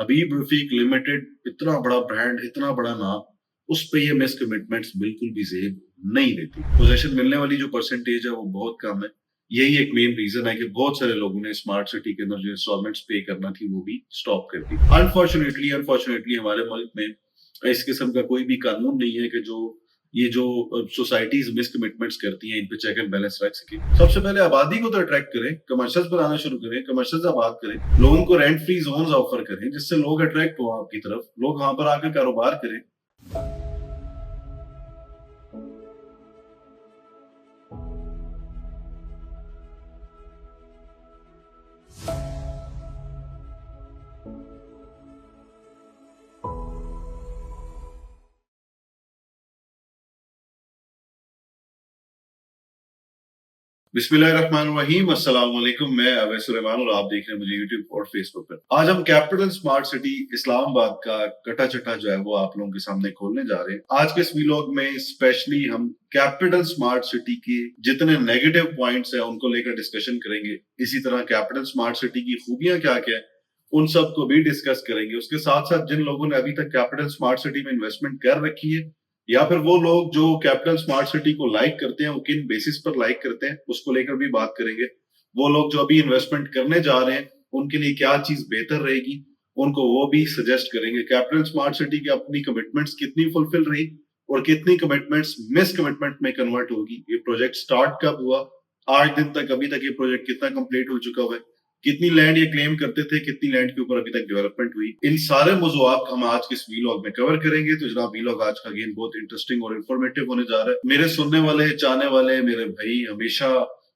हबीब Rafiq limited इतना बड़ा brand, इतना बड़ा नाम, उस पे ये मिस कमिटमेंट्स बिल्कुल भी ज़ेब नहीं देती। पोज़ीशन मिलने वाली जो परसेंटेज है वो बहुत कम है। यही एक मेन रीज़न है कि बहुत सारे लोगों ने स्मार्ट सिटी के अंदर जो इंस्टॉलमेंट्स पे करना थी वो भी स्टॉप कर दी। अनफॉर्च्यूनेटली अनफॉर्च्यूनेटली हमारे मुल्क में इस किस्म का कोई भी कानून नहीं है कि जो ये जो सोसाइटीज़ मिस कमिटमेंट्स करती हैं, इन पे चेक एंड बैलेंस रख सके। सबसे पहले आबादी को तो अट्रैक्ट करें, कमर्शियल्स बनाना शुरू करें, कमर्शियल्स आबाद करें, लोगों को रेंट फ्री ज़ोन्स ऑफर करें, जिससे लोग अट्रैक्ट हों आपकी तरफ, लोग वहाँ पर आकर कारोबार करें। बिस्मिल्लाहिर्रहमानिर्रहीम, अस्सलाम वालेकुम। मैं अवैस सुलेमान और आप देख रहे हैं मुझे यूट्यूब और फेसबुक पर। आज हम कैपिटल स्मार्ट सिटी इस्लामाबाद का कटा-चटा जो है वो आप लोगों के सामने खोलने जा रहे हैं। आज के इस वीलॉग में स्पेशली हम कैपिटल स्मार्ट सिटी के जितने नेगेटिव पॉइंट्स हैं उनको लेकर डिस्कशन करेंगे। इसी तरह कैपिटल स्मार्ट सिटी की खूबियां क्या-क्या हैं, उन सब को भी डिस्कस करेंगे। उसके साथ-साथ जिन लोगों ने अभी तक कैपिटल स्मार्ट सिटी में इन्वेस्टमेंट कर रखी है या फिर वो लोग जो कैपिटल स्मार्ट सिटी को लाइक करते हैं, वो किन बेसिस पर लाइक करते हैं, उसको लेकर भी बात करेंगे। वो लोग जो अभी इन्वेस्टमेंट करने जा रहे हैं, उनके लिए क्या चीज बेहतर रहेगी, उनको वो भी सजेस्ट करेंगे। कैपिटल स्मार्ट सिटी की अपनी कमिटमेंट्स कितनी फुलफिल रही और कितनी कमिटमेंट्स मिस कमिटमेंट में कन्वर्ट होगी। ये प्रोजेक्ट स्टार्ट कब हुआ, आज दिन तक अभी तक ये प्रोजेक्ट कितना कंप्लीट हो चुका हुआ है, कितनी लैंड ये क्लेम करते थे, कितनी लैंड के ऊपर अभी तक डेवलपमेंट हुई। इन सारे मौज़ूआत हम आज के इस वीलॉग में कवर करेंगे। तो जनाब वीलॉग आज का अगेन बहुत इंटरेस्टिंग और इन्फॉर्मेटिव होने जा रहा है। मेरे सुनने वाले, चाहने वाले मेरे भाई हमेशा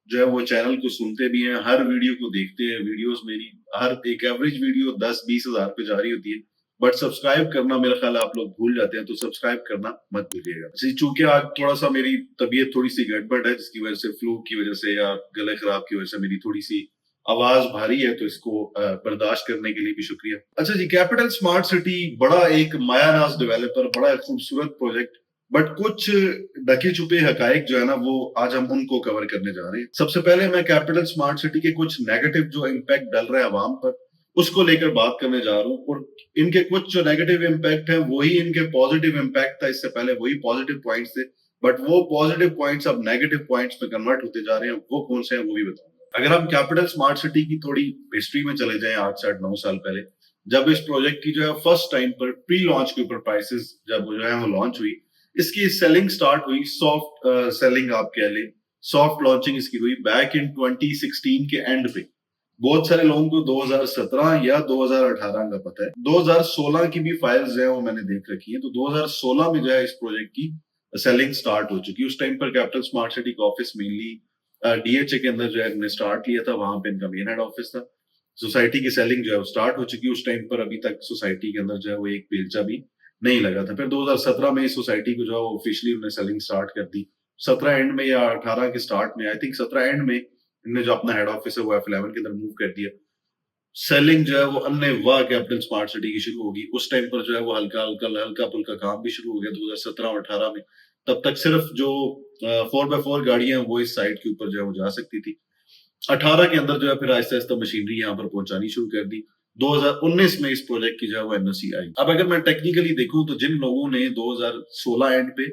जो है वो चैनल को सुनते भी हैं, हर वीडियो को देखते हैं। वीडियोस मेरी हर एक एवरेज वीडियो 10-20 हजार पे जा रही होती है, बट सब्सक्राइब करना मेरा ख्याल है आप लोग भूल जाते हैं, तो सब्सक्राइब करना मत भूलिएगा जी। चूंकि आज थोड़ा सा मेरी तबीयत थोड़ी सी गड़बड़ है, जिसकी वजह से फ्लू की वजह से या गले खराब की वजह से मेरी थोड़ी सी आवाज भारी है, तो इसको बर्दाश्त करने के लिए भी शुक्रिया। अच्छा जी, कैपिटल स्मार्ट सिटी बड़ा एक मायानाज डेवलपर, बड़ा एक खूबसूरत प्रोजेक्ट, बट कुछ ढके छुपे हकायक जो है ना वो आज हम उनको कवर करने जा रहे हैं। सबसे पहले मैं कैपिटल स्मार्ट सिटी के कुछ नेगेटिव जो इम्पैक्ट डल रहे हैं आवाम पर, उसको लेकर बात करने जा रहा हूँ। और इनके कुछ जो नेगेटिव इम्पैक्ट है वही इनके पॉजिटिव इम्पैक्ट था, इससे पहले वही पॉजिटिव पॉइंट्स थे, बट वो पॉजिटिव पॉइंट्स अब नेगेटिव पॉइंट्स में कन्वर्ट होते जा रहे हैं। वो कौन से हैं वो भी बताऊंगा। अगर हम कैपिटल स्मार्ट सिटी की थोड़ी हिस्ट्री में चले जाएं, 8 से 9 साल पहले, जब इस प्रोजेक्ट की जो है फर्स्ट टाइम पर प्री लॉन्च के ऊपर प्राइसेस जब जो है वो लॉन्च हुई, इसकी सेलिंग स्टार्ट हुई, सॉफ्ट सेलिंग आप कह लें, सॉफ्ट लॉन्चिंग इसकी हुई बैक इन 2016 के एंड पे। बहुत सारे लोगों को 2017 या 2018 का पता है, 2016 की भी फाइल्स हैं वो मैंने देख रखी है। तो 2016 में जो है इस प्रोजेक्ट की सेलिंग स्टार्ट हो चुकी है। उस टाइम पर कैपिटल स्मार्ट सिटी का ऑफिस मेनली डीएचए के अंदर जो है इन्होंने स्टार्ट लिया था, वहां पे इनका मेन हेड ऑफिस था। सोसाइटी की सेलिंग जो है वो स्टार्ट हो चुकी है। उस टाइम पर अभी तक सोसाइटी के अंदर जो है वो एक बेलचा भी नहीं लगा था। फिर 2017 में इस सोसाइटी को जो है ऑफिशियली उन्होंने सेलिंग स्टार्ट कर दी। 17 एंड में या 18 के स्टार्ट में, आई थिंक 17 एंड में इन्होंने जो अपना हेड ऑफिस है वो F11 के अंदर मूव कर दिया। सेलिंग जो है वो अन्य वाह कैपिटल स्मार्ट सिटी की शुरू होगी। उस टाइम पर जो है वो हल्का हल्का हल्का पुल्का काम भी शुरू हो गया 2017 और 18 में। तब तक सिर्फ जो 4x4 गाड़ियां वो इस साइट के ऊपर जो है वो जा सकती थी। 18 के अंदर जो है फिर आहिस्ता आहिस्ता मशीनरी यहाँ पर पहुंचानी शुरू कर दी। 2019 में इस प्रोजेक्ट की जो है वो एनओसी आई। अब अगर मैं टेक्निकली देखूं तो जिन लोगों ने 2016 एंड पे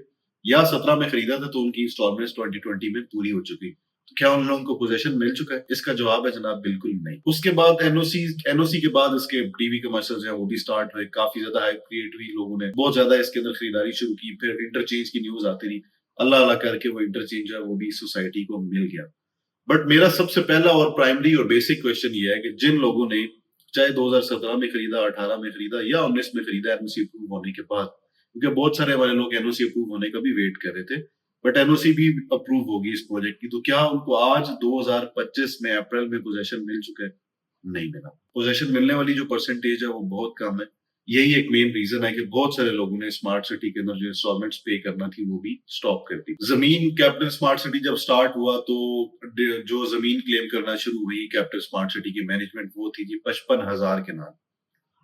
या 17 में खरीदा था, तो उनकी इंस्टॉलमेंट्स 2020 में पूरी हो चुकी। तो क्या उन लोगों को पोजेशन मिल चुका है? इसका जवाब है जनाब बिल्कुल नहीं। उसके बाद एनओसी के बाद इसके टीवी कमर्शियल जो है वो भी स्टार्ट हुए, काफी ज्यादा हाइप क्रिएट हुई, लोगों ने बहुत ज्यादा इसके अंदर खरीदारी शुरू की। फिर इंटरचेंज की न्यूज आती रही, अल्लाह अल्लाह करके वो इंटरचेंज जो है वो भी सोसाइटी को मिल गया। बट मेरा सबसे पहला और प्राइमरी और बेसिक क्वेश्चन ये है कि जिन लोगों ने चाहे 2017 में खरीदा, 18 में खरीदा या 19 में खरीदा एनओसी अप्रूव होने के बाद, क्योंकि बहुत सारे हमारे लोग एनओसी अप्रूव होने का भी वेट कर रहे थे, बट एनओसी भी अप्रूव होगी इस प्रोजेक्ट की, तो क्या उनको आज 2025 में अप्रैल में पोजेशन मिल चुका है? नहीं मिला। पोजेशन मिलने वाली जो परसेंटेज है वो बहुत कम है। यही एक मेन रीजन है कि बहुत सारे लोगों ने स्मार्ट सिटी के अंदर जो इंस्टॉलमेंट्स पे करना थी वो भी स्टॉप कर दी। जमीन कैपिटल स्मार्ट सिटी जब स्टार्ट हुआ तो जो जमीन क्लेम करना शुरू हुई कैपिटल स्मार्ट सिटी की मैनेजमेंट, वो थी जी 55,000 केनाल।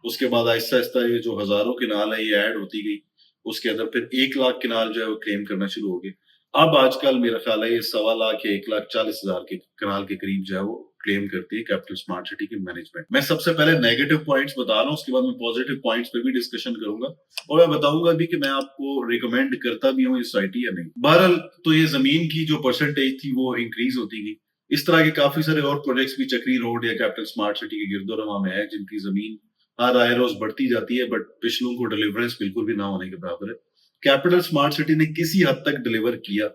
उसके बाद आहिस्ता आहिस्ता ये जो हजारों केनाल है ये ऐड होती गई। उसके अंदर फिर 1 लाख केनाल जो है वो क्लेम करना शुरू हो गए। अब आजकल मेरा ख्याल है ये 1.25 लाख या 1,40,000 के कनाल के करीब जो है वो क्लेम करती है कैपिटल स्मार्ट सिटी की मैनेजमेंट। मैं सबसे पहले नेगेटिव पॉइंट्स बता रहा हूँ, उसके बाद मैं पॉजिटिव पॉइंट्स पे भी डिस्कशन करूंगा और मैं बताऊंगा भी कि मैं आपको रिकमेंड करता भी हूँ ये सोसाइटी या नहीं। बहरहाल तो ये जमीन की जो परसेंटेज थी वो इंक्रीज होती गई। इस तरह के काफी सारे और प्रोजेक्ट्स भी चक्री रोड या कैपिटल स्मार्ट सिटी के गिरदोरवा में है, जिनकी जमीन हर आए रोज बढ़ती जाती है, बट पिछलों को डिलीवरेंस बिल्कुल भी ना होने के बराबर है। कैपिटल स्मार्ट सिटी ने किसी हद तक डिलीवर किया,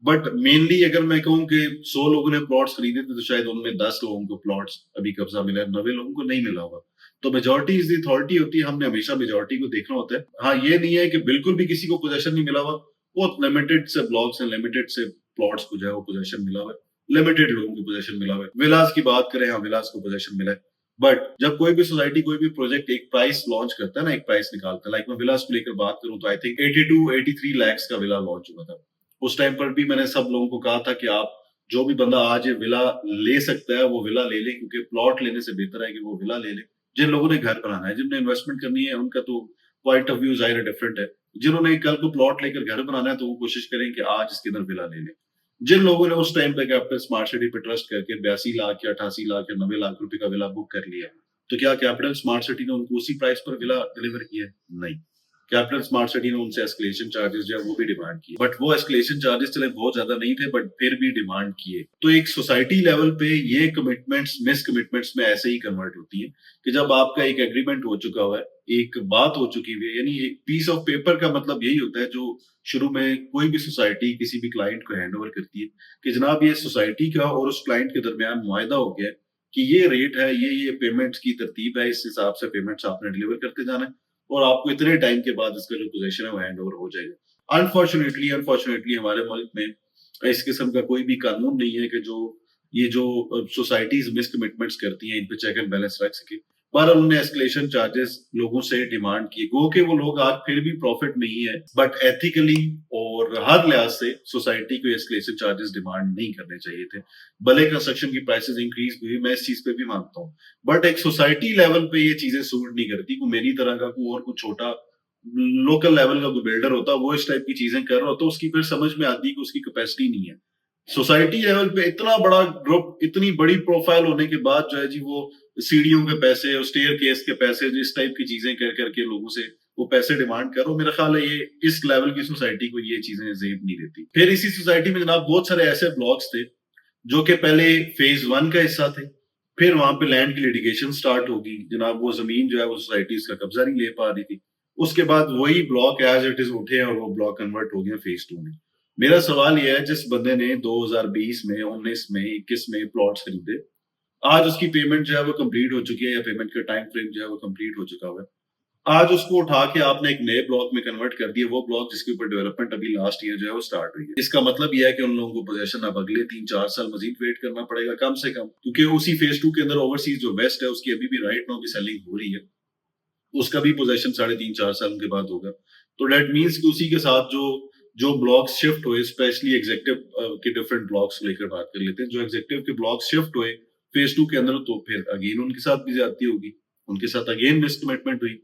बट मेनली अगर मैं कहूँ कि 100 लोगों ने प्लॉट्स खरीदे थे तो शायद उनमें 10 लोगों को प्लॉट्स अभी कब्जा मिला है, 90 लोगों को नहीं मिला होगा। तो मेजोरिटी इज द अथॉरिटी होती है, हमने हमेशा मेजोरिटी को देखना होता है। हाँ, ये नहीं है कि बिल्कुल भी किसी को पोजेशन नहीं मिला हुआ, बहुत लिमिटेड से ब्लॉक्स हैं, लिमिटेड से प्लॉट्स को जो है वो पोजेशन मिला हुआ है, लिमिटेड लोगों को पोजेशन मिला हुआ है। विलास की बात करें, हाँ विलास को पोजेशन मिला है, बट जब कोई भी सोसाइटी कोई भी प्रोजेक्ट एक प्राइस लॉन्च करता है ना, एक प्राइस निकालता है, लाइक मैं विलास को लेकर बात करूं तो आई थिंक 82-83 लाख का विला लॉन्च हुआ था। उस टाइम पर भी मैंने सब लोगों को कहा था कि आप जो भी बंदा आज ये विला ले सकता है वो विला ले ले, क्योंकि प्लॉट लेने से बेहतर है कि वो विला ले ले। जिन लोगों ने घर बनाना है, जिन्होंने इन्वेस्टमेंट करनी है, उनका तो पॉइंट ऑफ व्यू जाहिर डिफरेंट है। जिन्होंने कल को प्लॉट लेकर घर बनाना है तो वो कोशिश करें कि आज इसके अंदर विला ले लें। जिन लोगों ने उस टाइम पे कैपिटल स्मार्ट सिटी पे ट्रस्ट करके 82 लाख या 88 लाख या 90 लाख रुपए का विला बुक कर लिया, तो क्या कैपिटल स्मार्ट सिटी ने उनको उसी प्राइस पर विला डिलीवर किया? नहीं। कैपिटल स्मार्ट सिटी ने उनसे एस्केलेशन चार्जेस जो है वो भी डिमांड किए, बट वो एस्केलेशन चार्जेस चले बहुत ज्यादा नहीं थे, बट फिर भी डिमांड किए। तो एक सोसाइटी लेवल पे ये कमिटमेंट्स मिस कमिटमेंट्स में ऐसे ही कन्वर्ट होती है कि जब आपका एक एग्रीमेंट हो चुका हुआ है, एक बात हो चुकी हुई है, यानी एक पीस ऑफ पेपर का मतलब यही होता है जो शुरू में कोई भी सोसाइटी किसी भी क्लाइंट को हैंड ओवर करती है कि जनाब ये सोसाइटी का और उस क्लाइंट के दरमियान मुआयदा हो गया है कि ये रेट है, ये पेमेंट्स की तरतीब है, इस हिसाब से पेमेंट्स आपने डिलीवर करते जाना है और आपको इतने टाइम के बाद इसका जो पोजीशन है वो हैंड ओवर हो जाएगा। अनफॉर्चुनेटली अनफॉर्चुनेटली हमारे मुल्क में इस किस्म का कोई भी कानून नहीं है कि जो ये जो सोसाइटीज मिस कमिटमेंट्स करती हैं इन पे चेक एंड बैलेंस रख सके। पर उन्होंने एस्केलेशन चार्जेस लोगों से डिमांड किए, गो के वो लोग आज फिर भी प्रॉफिट में ही है, बट एथिकली और हर लिहाज से सोसाइटी को एस्केलेशन चार्जेस डिमांड नहीं करने चाहिए थे। भले कंस्ट्रक्शन की प्राइसेस इंक्रीज हुई, मैं इस चीज पे भी मानता हूँ, बट एक सोसाइटी लेवल पे ये चीजें सूट नहीं करती। को मेरी तरह का कोई और कुछ छोटा लोकल लेवल का कोई बिल्डर होता, वो इस टाइप की चीजें कर रहा होता, उसकी फिर समझ में आती कि उसकी कैपेसिटी नहीं है। सोसाइटी लेवल पे इतना बड़ा ग्रुप, इतनी बड़ी प्रोफाइल होने के बाद जो है जी वो सीढ़ियों के पैसे और स्टेयर केस के पैसे, जो इस टाइप की चीजें कर करके लोगों से वो पैसे डिमांड करो, मेरा ख्याल है ये इस लेवल की सोसाइटी को ये चीजें जेब नहीं देती। फिर इसी सोसाइटी में जनाब बहुत सारे ऐसे ब्लॉक्स थे जो कि पहले फेज 1 का हिस्सा थे, फिर वहां पे लैंड की लिटिगेशन स्टार्ट होगी जनाब, वो जमीन जो है वो सोसाइटी का कब्जा नहीं ले पा रही थी। उसके बाद वही ब्लॉक एज इट इज उठे और वो ब्लॉक कन्वर्ट हो गया फेज 2 में। मेरा सवाल यह है, जिस बंदे ने 2020 में, 19 में, 21 में प्लॉट्स खरीदे, आज उसकी पेमेंट जो है वो कंप्लीट हो चुकी है या पेमेंट का टाइम फ्रेम जो है वो कंप्लीट हो चुका हुआ है। आज उसको उठा के आपने एक नए ब्लॉक में कन्वर्ट कर दिया, वो ब्लॉक जिसके ऊपर डेवलपमेंट अभी लास्ट ईयर जो है वो स्टार्ट हुई है। इसका मतलब यह है कि उन लोगों को पोजेशन अब अगले 3-4 साल मजीद वेट करना पड़ेगा कम से कम, क्योंकि उसी फेज 2 के अंदर ओवरसीज जो वेस्ट है उसकी अभी भी राइट नाउ भी सेलिंग हो रही है, उसका भी पोजेशन 3.5-4 साल के बाद होगा। तो डेट मीन्स कि उसी के साथ जो जो ब्लॉक्स शिफ्ट हुए, स्पेशली एग्जेक्टिव के डिफरेंट ब्लॉक्स लेकर बात कर लेते हैं, जो एग्जेक्टिव के ब्लॉक्स शिफ्ट हुए फेज 2 के अंदर, तो फिर अगेन उनके साथ भी ज्यादती होगी, उनके साथ अगेन मिसकमिटमेंट हुई।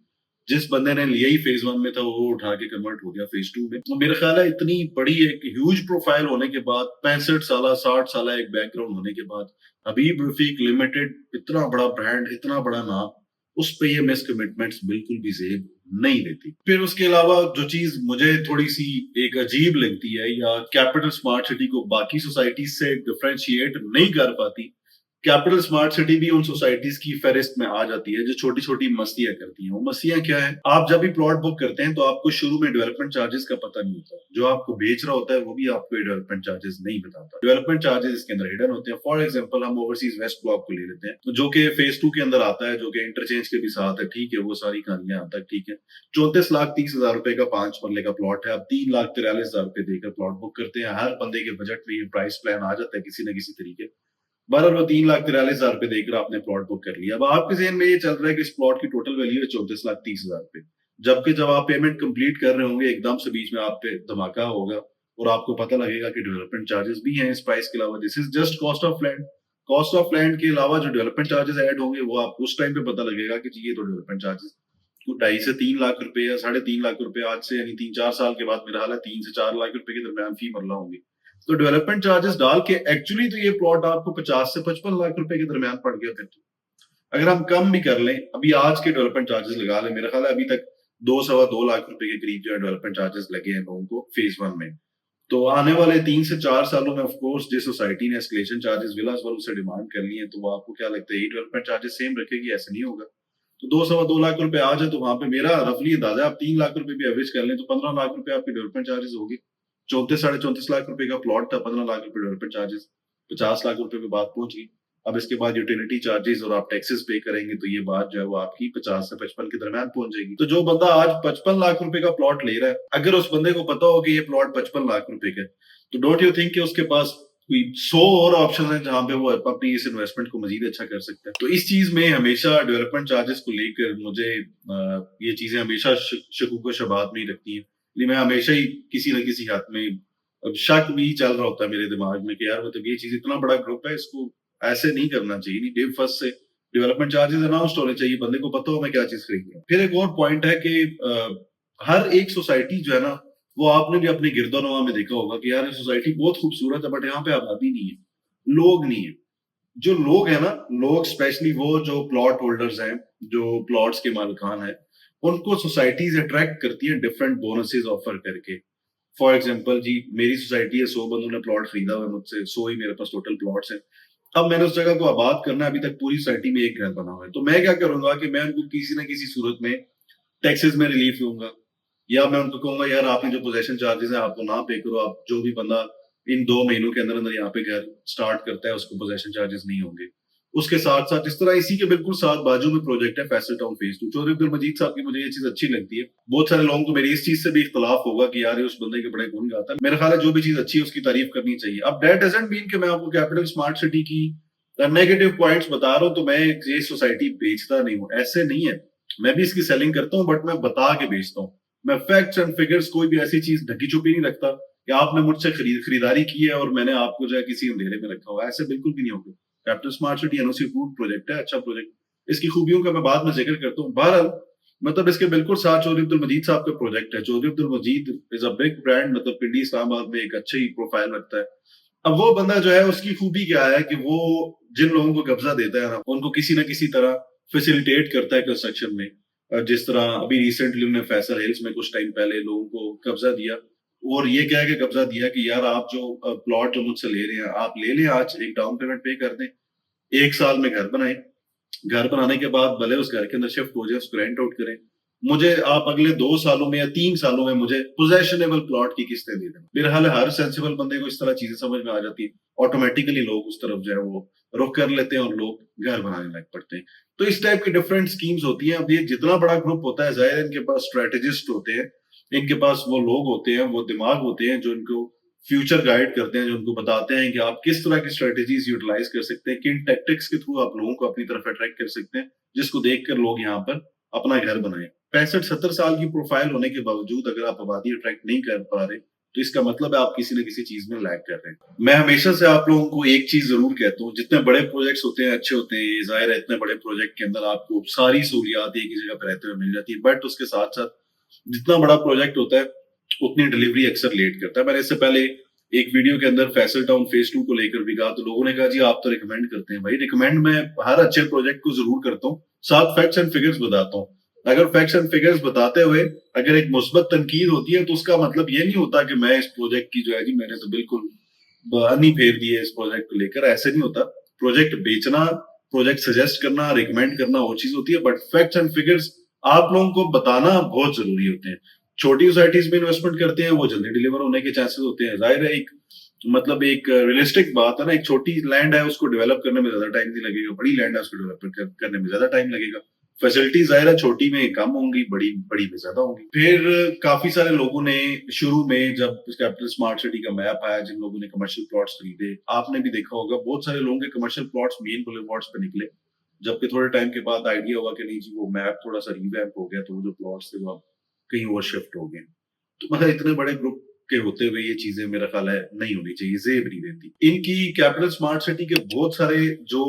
जिस बंदे ने लिया ही फेज 1 में था वो उठा के कन्वर्ट हो गया फेज 2 में। तो मेरा ख्याल है इतनी बड़ी एक ह्यूज प्रोफाइल होने के बाद, 65 साल 60 साल एक बैकग्राउंड होने के बाद, हबीब रफीक लिमिटेड इतना बड़ा ब्रांड, इतना बड़ा नाम, उस पे ये मिस कमिटमेंट्स बिल्कुल भी जेब नहीं देती। फिर उसके अलावा जो चीज मुझे थोड़ी सी एक अजीब लगती है या कैपिटल स्मार्ट सिटी को बाकी सोसाइटीज से डिफरेंशिएट नहीं कर पाती, कैपिटल स्मार्ट सिटी भी उन सोसाइटीज की फेरिस्त में आ जाती है जो छोटी छोटी मस्तियां करती हैं। वो मस्तियां क्या है? आप जब भी प्लॉट बुक करते हैं तो आपको शुरू में डेवलपमेंट चार्जेस का पता नहीं होता, जो आपको बेच रहा होता है वो भी आपको डेवलपमेंट चार्जेस नहीं बताता। डेवलपमेंट चार्जेस इसके अंदर हिडन होते हैं। फॉर एग्जांपल हम ओवरसीज वेस्ट ब्लॉक को ले लेते हैं, जो कि फेज 2 के अंदर आता है, जो कि इंटरचेंज के भी साथ है, ठीक है, वो सारी कहानियां आता है, ठीक है। 34,30,000 रुपए का 5 मरले का प्लॉट है, अब 3,43,000 रुपए देकर प्लॉट बुक करते हैं। हर बंदे के बजट में ये प्राइस प्लान आ जाता है किसी न किसी तरीके। बहरहाल वो 3,43,000 रुपए देकर आपने प्लॉट बुक कर लिया। अब आपके जहन में ये चल रहा है कि इस प्लॉट की टोटल वैल्यू है 34,30,000 रुपए, जबकि जब आप पेमेंट कंप्लीट कर रहे होंगे एकदम से बीच में आप पे धमाका होगा और आपको पता लगेगा कि डेवलपमेंट चार्जेस भी हैं इस प्राइस के अलावा। This is just cost of land. Cost of land के अलावा जो डेवलपमेंट चार्जेस ऐड होंगे वो आपको उस टाइम पे पता लगेगा कि ये तो डेवलपमेंट चार्जेस 2.5 से 3 लाख रुपए या 3.5 लाख रुपए आज से, यानी 3-4 साल के बाद मेरा हाल है 3 से 4 लाख रुपए के दरमियान फी मरला होंगे। तो डेवलपमेंट चार्जेस डाल के एक्चुअली तो ये प्लॉट आपको 50 से 55 लाख रुपए के दरमियान पड़ गया फिर तो। अगर हम कम भी कर लें, अभी आज के डेवलपमेंट चार्जेस लगा लें, मेरा ख्याल है अभी तक 2 सवा 2 लाख रुपए के करीब जो है डेवलपमेंट चार्जेस लगे हैं लोगों को फेज 1 में। तो आने वाले 3 से 4 सालों में ऑफ कोर्स जिस सोसाइटी ने एस्केलेशन चार्जेस विलास वालों से डिमांड कर ली है, तो वो आपको क्या लगता है, ये डेवलपमेंट चार्जेस सेम रखेगी? ऐसा नहीं होगा। तो 2 सवा 2 लाख रुपए आ जाए तो वहां पे मेरा रफली अंदाजा, आप 3 लाख रुपए भी एवरेज कर लें तो 15 लाख रुपए आपके डेवलपमेंट चार्जेस होगी। 34 साढ़े 34 लाख रुपए का प्लॉट था, 15 लाख रुपए डेवलपमेंट चार्जेस, 50 लाख रुपए पे बात पहुंच गई। अब इसके बाद यूटिलिटी चार्जेस और आप टैक्सेस पे करेंगे तो ये बात जो है वो आपकी 50 से 55 के दरमियान पहुंच जाएगी। तो जो बंदा आज 55 लाख रुपए का प्लॉट ले रहा है, अगर उस बंदे को पता हो कि ये प्लॉट 55 लाख रुपए का है, तो डोंट यू थिंक कि उसके पास कोई 100 और ऑप्शन है जहां पे वो अपनी इस इन्वेस्टमेंट को मजीद अच्छा कर सकता है। तो इस चीज में हमेशा डेवलपमेंट चार्जेस को लेकर मुझे ये चीजें हमेशा शकूक शबात में ही रखती है। मैं हमेशा ही किसी न किसी हाथ में शक भी चल रहा होता है मेरे दिमाग में कि यार मतलब ये चीज इतना बड़ा ग्रुप है, इसको ऐसे नहीं करना चाहिए। नहीं, डे फर्स्ट से डेवलपमेंट चार्जेस अनाउंस होने चाहिए, बंदे को पता हो मैं क्या चीज खरीद रहा हूँ। फिर एक और पॉइंट है कि हर एक सोसाइटी जो है ना, वो आपने भी अपने गिरदोनवा में देखा होगा कि यार ये सोसाइटी बहुत खूबसूरत है, बट यहाँ पे आबादी नहीं है, लोग नहीं है। जो लोग है ना, लोग स्पेशली वो जो प्लॉट होल्डर्स हैं, जो प्लॉट्स के मालिकान हैं, उनको सोसाइटीज अट्रैक्ट करती है डिफरेंट बोनसेस ऑफर करके। फॉर एग्जाम्पल जी, मेरी सोसाइटी है, 100 बंदों ने प्लॉट खरीदा हुआ है मुझसे, 100 ही मेरे पास टोटल प्लॉट्स हैं। अब मैंने उस जगह को आबाद करना है, अभी तक पूरी सोसाइटी में एक घर बना हुआ है, तो मैं क्या करूंगा कि मैं उनको किसी ना किसी सूरत में टैक्सेस में रिलीफ दूंगा, या मैं उनको कहूंगा यार आपने जो पोजेशन चार्जेस है आपको ना पे करो, आप जो भी बंदा इन 2 महीनों के अंदर अंदर यहाँ पे घर स्टार्ट करता है उसको पोजेशन चार्जेस नहीं होंगे। उसके साथ साथ इस तरह इसी के बिल्कुल साथ बाजू में प्रोजेक्ट है फैसल टाउन फेज 2, चौधरी अब्दुल मजीद साहब की, मुझे ये चीज अच्छी लगती है। बहुत सारे लोगों को मेरी इस चीज से भी इख्तलाफ होगा कि यार ये उस बंदे के बड़े गुण गाता है, मेरा ख्याल है जो भी चीज अच्छी है उसकी तारीफ करनी चाहिए। अब दैट डजंट मीन कि मैं आपको कैपिटल स्मार्ट सिटी की नेगेटिव पॉइंट्स बता रहा हूँ तो मैं ये सोसाइटी बेचता नहीं हूँ, ऐसे नहीं है। मैं भी इसकी सेलिंग करता हूँ, बट मैं बता के बेचता हूँ। मैं फैक्ट्स एंड फिगर्स, कोई भी ऐसी चीज ढकी छुपी नहीं रखता कि आपने मुझसे खरीदारी की है और मैंने आपको जो है किसी अंधेरे में रखा हुआ है, ऐसे बिल्कुल भी नहीं होगा। Capital smart city NOC approved project है, अच्छा प्रोजेक्ट। इसकी खूबियों का मैं बाद में जिक्र करता हूँ। बहरहाल मतलब इसके बिल्कुल साथ चौधरी अब्दुल मजीद साहब का प्रोजेक्ट है। चौधरी अब्दुल मजीद इज अ बिग ब्रांड, मतलब पिंडी इस्लामाबाद में एक अच्छी प्रोफाइल रखता है। अब वो बंदा जो है उसकी खूबी क्या है कि वो जिन लोगों को कब्जा देता है ना, उनको किसी ना किसी तरह फैसिलिटेट करता है कंस्ट्रक्शन में। जिस तरह अभी रिसेंटली उन्होंने फैसल हिल्स में कुछ टाइम पहले लोगों को कब्जा दिया, और ये कह के कब्जा दिया कि यार आप जो प्लॉट जो मुझसे ले रहे हैं आप ले लें, आज एक डाउन पेमेंट पे कर दें, 1 साल में घर बनाए, घर बनाने के बाद भले उस घर के अंदर शिफ्ट हो जाए, उसको रेंट आउट करें, मुझे आप अगले 2 सालों में या 3 सालों में मुझे पोजेशनेबल प्लॉट की किस्तें दे दें। मेरा हाल हर सेंसिबल बंदे को इस तरह चीजें समझ में आ जाती है, ऑटोमेटिकली लोग उस तरफ जो है वो रुख कर लेते हैं और लोग घर बनाने लग पड़ते हैं। तो इस टाइप की डिफरेंट स्कीम्स होती हैं। अब ये जितना बड़ा ग्रुप होता है, जाहिर है इनके पास स्ट्रेटेजिस्ट होते हैं, इनके पास वो लोग होते हैं, वो दिमाग होते हैं जो इनको फ्यूचर गाइड करते हैं, जो उनको बताते हैं कि आप किस तरह की स्ट्रेटेजीज यूटिलाइज कर सकते हैं, किन टैक्टिक्स के थ्रू आप लोगों को अपनी तरफ अट्रैक्ट कर सकते हैं, जिसको देखकर लोग यहाँ पर अपना घर बनाए। 65-70 साल की प्रोफाइल होने के बावजूद अगर आप आबादी अट्रैक्ट नहीं कर पा रहे, तो इसका मतलब है आप किसी न किसी चीज में लैग कर रहे हैं। मैं हमेशा से आप लोगों को एक चीज जरूर कहता हूँ, जितने बड़े प्रोजेक्ट्स होते हैं अच्छे होते हैं, ये जाहिर है इतने बड़े प्रोजेक्ट के अंदर आपको सारी सहूलियात एक ही जगह पर रहते हुए मिल जाती है, बट उसके साथ साथ जितना बड़ा प्रोजेक्ट होता है उतनी डिलीवरी अक्सर लेट करता है। मैंने इससे पहले एक वीडियो के अंदर फैसल टाउन फेज 2 को लेकर भी कहा, तो लोगों ने कहा जी आप तो रिकमेंड करते हैं। भाई रिकमेंड मैं हर अच्छे प्रोजेक्ट को जरूर करता हूँ, साथ फैक्ट्स एंड फिगर्स बताता हूँ। अगर फैक्ट्स एंड फिगर्स बताते हुए अगर एक मुस्बत तनकीद होती है, तो उसका मतलब ये नहीं होता कि मैं इस प्रोजेक्ट की जो है जी मैंने तो बिल्कुल बहानी फेर दी है इस प्रोजेक्ट को लेकर, ऐसे नहीं होता। प्रोजेक्ट बेचना, प्रोजेक्ट सजेस्ट करना, रिकमेंड करना वो चीज होती है, बट फैक्ट्स एंड फिगर्स आप लोगों को बताना बहुत जरूरी होते हैं। छोटी सोसाइटीज में इन्वेस्टमेंट करते हैं, वो जल्दी डिलीवर होने के चांसेस होते हैं। जाहिर है एक मतलब एक रियलिस्टिक बात है ना, एक छोटी लैंड है उसको डेवलप करने में ज्यादा टाइम नहीं लगेगा, बड़ी लैंड है उसको डेवलप करने में ज्यादा टाइम लगेगा। फैसिलिटी जाहिर है छोटी में कम होंगी, बड़ी बड़ी में ज्यादा होंगी। फिर काफी सारे लोगों ने शुरू में जब कैपिटल स्मार्ट सिटी का मैप आया, जिन लोगों ने कमर्शियल प्लॉट्स खरीदे, आपने भी देखा होगा बहुत सारे लोगों के कमर्शियल प्लॉट्स मेन बुलेवार्ड्स पे निकले, जबकि थोड़े टाइम के बाद आइडिया हुआ कि नहीं जी वो मैप थोड़ा सा रिवैम्प हो गया, तो वो जो प्लॉट्स थे वो अब कहीं और शिफ्ट हो गए। तो मतलब इतने बड़े ग्रुप के होते हुए ये चीजें मेरा ख्याल है नहीं होनी चाहिए, जेब नहीं रहती इनकी। कैपिटल स्मार्ट सिटी के बहुत सारे जो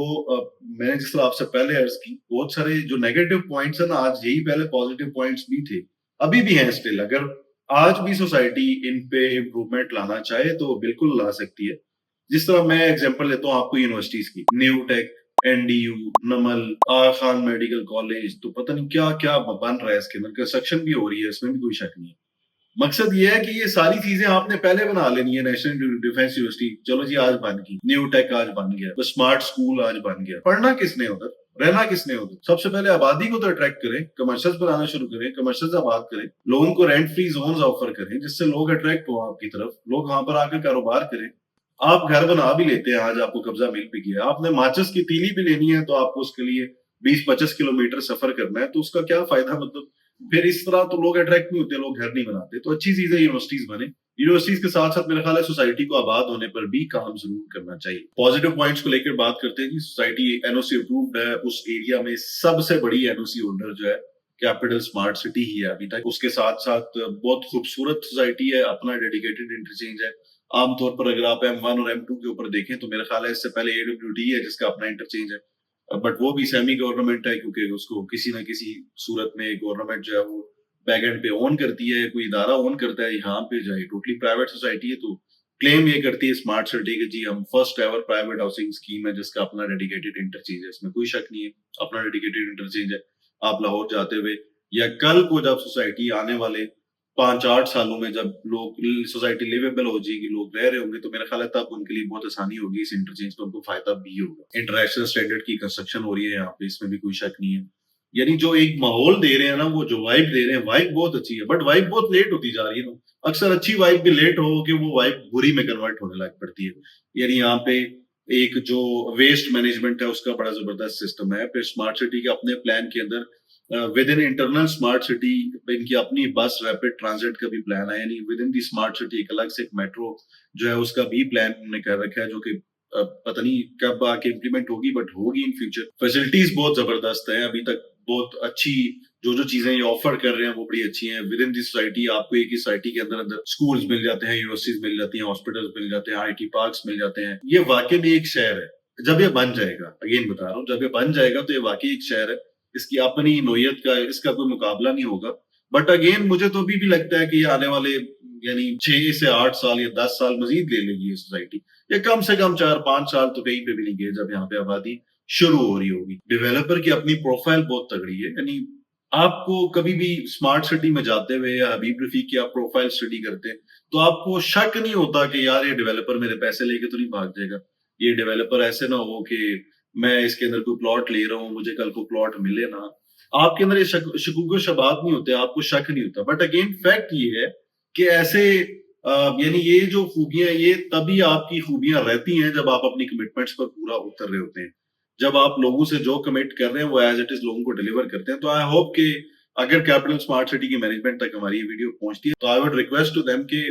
मैंने जिस तरह आपसे पहले अर्ज की, बहुत सारे जो नेगेटिव पॉइंट्स है ना, आज यही पहले पॉजिटिव पॉइंट्स भी थे, अभी भी हैं स्टिल। अगर आज भी सोसाइटी इन पे इम्प्रूवमेंट लाना चाहे तो बिल्कुल ला सकती है। जिस तरह मैं एग्जांपल लेता हूँ आपको यूनिवर्सिटीज की, न्यू टेक, एनडीयू, नमल, आर खान मेडिकल कॉलेज, तो पता नहीं क्या क्या बन रहा है इसके अंदर, कंस्ट्रक्शन भी हो रही है, इसमें भी कोई शक नहीं है। मकसद ये है कि ये सारी चीजें आपने पहले बना लेनी है। नेशनल डिफेंस यूनिवर्सिटी चलो जी आज बन गई, न्यू टेक आज बन गया, तो स्मार्ट स्कूल आज बन गया। पढ़ना किसने उधर, रहना किसने उधर? सबसे पहले आबादी को तो अट्रैक्ट करें, कमर्शियल बनाना शुरू करें, कमर्शियल आबाद करें, लोगों को रेंट फ्री जोन ऑफर करें जिससे लोग अट्रैक्ट हो आपकी तरफ, लोग वहां पर आकर कारोबार करें। आप घर बना भी लेते हैं, आज आपको कब्जा मिल भी गया, आपने माचिस की तीली भी लेनी है तो आपको उसके लिए 20-25 किलोमीटर सफर करना है, तो उसका क्या फायदा? मतलब फिर इस तरह तो लोग अट्रैक्ट नहीं होते, लोग घर नहीं बनाते। तो अच्छी चीज है यूनिवर्सिटीज बने। यूनिवर्सिटीज के साथ साथ मेरा ख्याल है सोसाइटी को आबाद होने पर भी काम जरूर करना चाहिए। पॉजिटिव पॉइंट्स को लेकर बात करते हैं कि सोसाइटी एनओसी अप्रूव्ड है, उस एरिया में सबसे बड़ी एनओसी होल्डर जो है कैपिटल स्मार्ट सिटी ही है अभी तक। उसके साथ साथ बहुत खूबसूरत सोसाइटी है, अपना डेडिकेटेड इंटरचेंज है। आमतौर पर अगर आप M1 और M2 के ऊपर देखें तो मेरा ख्याल है इससे पहले AWD है जिसका अपना इंटरचेंज है, बट वो भी सेमी गवर्नमेंट है क्योंकि उसको किसी ना किसी सूरत में गवर्नमेंट जो है वो बैक एंड पे ओन करती है, कोई इदारा ओन करता है। यहाँ पे जो है टोटली प्राइवेट सोसाइटी है, तो क्लेम ये करती है स्मार्ट सिटी के जी हम first ever private housing scheme है जिसका अपना डेडिकेटेड इंटरचेंज है, इसमें कोई शक नहीं है, अपना डेडिकेटेड इंटरचेंज है। आप लाहौर जाते हुए या कल को जब सोसाइटी आने वाले 5-8 सालों में जब लोग सोसाइटी लिवेबल हो जाएगी, लोग रह रहे होंगे, तो मेरा ख्याल है तब उनके लिए बहुत आसानी होगी, इस इंटरचेंज का उनको फायदा भी होगा। इंटरनेशनल स्टैंडर्ड की कंस्ट्रक्शन हो रही है यहाँ पे, इसमें भी कोई शक नहीं है। यानी जो एक माहौल दे रहे हैं ना, वो जो वाइब दे रहे हैं, वाइब बहुत अच्छी है, बट वाइब बहुत लेट होती जा रही है ना। अक्सर अच्छी वाइब भी लेट हो कि वो वाइब बुरी में कन्वर्ट होने लग पड़ती है। यानी यहाँ पे एक जो वेस्ट मैनेजमेंट है उसका बड़ा जबरदस्त सिस्टम है। फिर स्मार्ट सिटी के अपने प्लान के अंदर with in internal smart city इनकी अपनी बस रैपिड ट्रांजिट का भी प्लान है, यानी with in the smart city एक अलग से एक मेट्रो जो है उसका भी प्लान उन्होंने कर रखा है, जो कि पता नहीं कब आके इम्प्लीमेंट होगी, बट होगी इन फ्यूचर। फैसिलिटीज बहुत जबरदस्त है अभी तक, बहुत अच्छी जो चीजें ये ऑफर कर रहे हैं वो बड़ी अच्छी हैं। विद इन दी सोसाइटी आपको एक ही सोसाइटी के अंदर अंदर स्कूल्स मिल जाते हैं, यूनिवर्सिटीज मिल जाती हैं, हॉस्पिटल्स मिल जाते हैं, IT पार्क्स मिल जाते हैं। ये वाकई में एक शहर है जब ये बन जाएगा, अगेन बता रहा हूँ, जब ये बन जाएगा तो ये वाकई एक शहर है। इसकी अपनी नोयत का इसका कोई मुकाबला नहीं होगा। बट अगेन मुझे तो अभी भी लगता है कि ये आने वाले यानी 6 से 8 साल या 10 साल मजीद ले लेगी ये सोसाइटी, या कम से कम 4-5 साल तो कहीं पे भी नहीं गए जब यहाँ पे आबादी शुरू हो रही होगी। डेवलपर की अपनी प्रोफाइल बहुत तगड़ी है, यानी आपको कभी भी स्मार्ट सिटी में जाते हुए या हबीब रफीक की आप प्रोफाइल स्टडी करते हैं तो आपको शक नहीं होता कि यार ये डेवलपर मेरे पैसे लेके तो नहीं भाग जाएगा, ये डेवलपर ऐसे ना हो कि मैं इसके अंदर कोई प्लॉट ले रहा हूँ, मुझे कल को प्लॉट मिले ना। आपके अंदर ये शकूक शबात नहीं होते, आपको शक नहीं होता। बट अगेन फैक्ट ये है कि ऐसे यानी ये जो खूबियां, ये तभी आपकी खूबियां रहती हैं जब आप अपनी कमिटमेंट्स पर पूरा उतर रहे होते हैं। जब आप लोगों से जो कमिट कर रहे हैं वो एज इट इज लोगों को डिलीवर करते हैं। तो आई होप कि अगर कैपिटल स्मार्ट सिटी की मैनेजमेंट तक हमारी ये वीडियो पहुंचती है तो I would request to them कि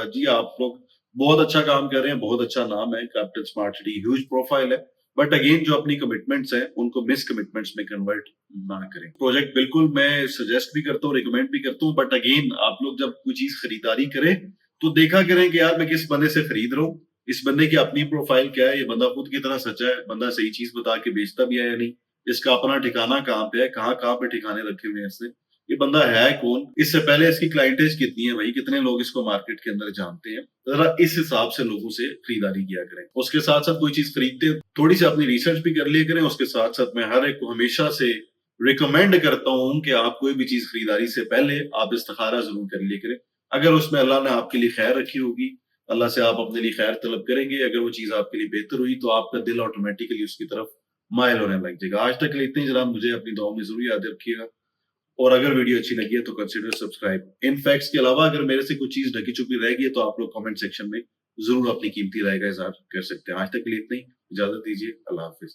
जी आप लोग बहुत अच्छा काम कर रहे हैं, बहुत अच्छा नाम है capital smart city, huge profile है, बट अगेन जो अपनी कमिटमेंट्स हैं उनको मिस कमिटमेंट्स में कन्वर्ट ना करें। प्रोजेक्ट बिल्कुल मैं सजेस्ट भी करता हूँ, रिकमेंड भी करता हूँ, बट अगेन आप लोग जब कोई चीज खरीदारी करें तो देखा करें कि यार मैं किस बंदे से खरीद रहा हूँ, इस बंदे की अपनी प्रोफाइल क्या है, ये बंदा खुद की तरह सच्चा है, बंदा सही चीज बता के बेचता भी है या नहीं, इसका अपना ठिकाना कहाँ पे है, कहाँ कहाँ पे ठिकाने रखे हुए हैं इसने, ये बंदा है कौन, इससे पहले इसकी क्लाइंटेज कितनी है भाई, कितने लोग इसको मार्केट के अंदर जानते हैं। जरा इस हिसाब से लोगों से खरीदारी किया करें। उसके साथ साथ कोई चीज खरीदते हैं थोड़ी सी अपनी रिसर्च भी कर लिया करें। उसके साथ साथ मैं हर एक को हमेशा से रिकमेंड करता हूँ कि आप कोई भी चीज खरीदारी से पहले आप इस्तिखारा जरूर कर लिया करें। अगर उसमें अल्लाह ने आपके लिए खैर रखी होगी, अल्लाह से आप अपने लिए खैर तलब करेंगे, अगर वो चीज आपके लिए बेहतर हुई तो आपका दिल ऑटोमेटिकली उसकी तरफ मायल होने लग जाएगा। आज तक के लिए इतने ही, जनाब मुझे अपनी दुआ में जरूर याद रखिएगा, और अगर वीडियो अच्छी लगी है तो कंसिडर सब्सक्राइब। इन फैक्ट्स के अलावा अगर मेरे से कुछ चीज ढकी छुपी रह गई है तो आप लोग कमेंट सेक्शन में जरूर अपनी कीमती राय का इजहार कर सकते हैं। आज तक के लिए इतना ही, इजाजत दीजिए, अल्लाह हाफिज।